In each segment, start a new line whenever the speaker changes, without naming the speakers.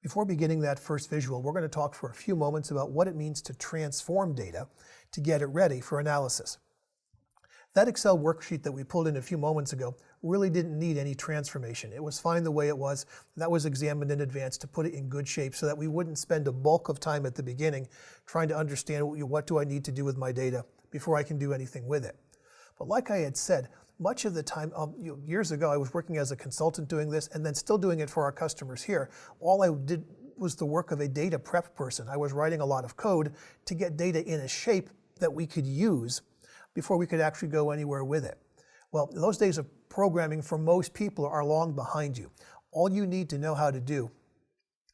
Before beginning that first visual, we're going to talk for a few moments about what it means to transform data to get it ready for analysis. That Excel worksheet that we pulled in a few moments ago really didn't need any transformation. It was fine the way it was. That was examined in advance to put it in good shape so that we wouldn't spend a bulk of time at the beginning trying to understand what do I need to do with my data before I can do anything with it. But like I had said, much of the time, years ago, I was working as a consultant doing this and then still doing it for our customers here. All I did was the work of a data prep person. I was writing a lot of code to get data in a shape that we could use before we could actually go anywhere with it. Well, those days of programming for most people are long behind you. All you need to know how to do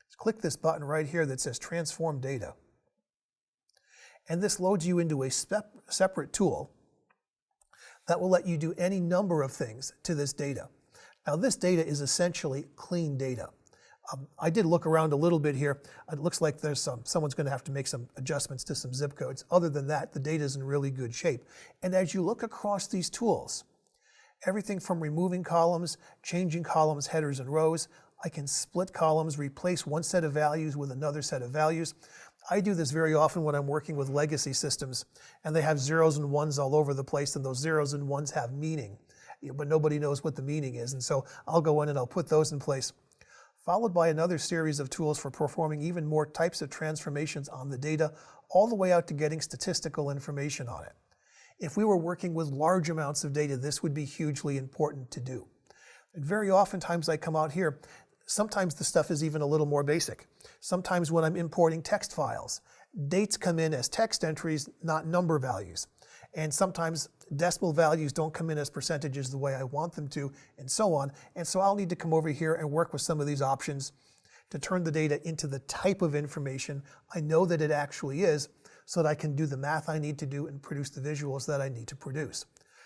is click this button right here that says Transform Data. And this loads you into a separate tool that will let you do any number of things to this data. Now, this data is essentially clean data. I did look around a little bit here. It looks like there's someone's going to have to make some adjustments to some zip codes. Other than that, the data is in really good shape. And as you look across these tools, everything from removing columns, changing columns, headers, and rows, I can split columns, replace one set of values with another set of values. I do this very often when I'm working with legacy systems, and they have zeros and ones all over the place, and those zeros and ones have meaning, but nobody knows what the meaning is. And so I'll go in and I'll put those in place, followed by another series of tools for performing even more types of transformations on the data, all the way out to getting statistical information on it. If we were working with large amounts of data, this would be hugely important to do. And very oftentimes I come out here, sometimes the stuff is even a little more basic. Sometimes when I'm importing text files, dates come in as text entries, not number values. And sometimes decimal values don't come in as percentages the way I want them to, and so on. And so I'll need to come over here and work with some of these options to turn the data into the type of information I know that it actually is, so that I can do the math I need to do and produce the visuals that I need to produce.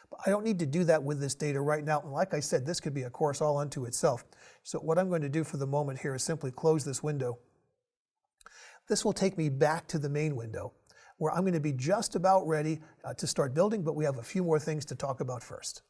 But I don't need to do that with this data right now. And like I said, this could be a course all unto itself. So what I'm going to do for the moment here is simply close this window. This will take me back to the main window, where I'm going to be just about ready to start building, but we have a few more things to talk about first.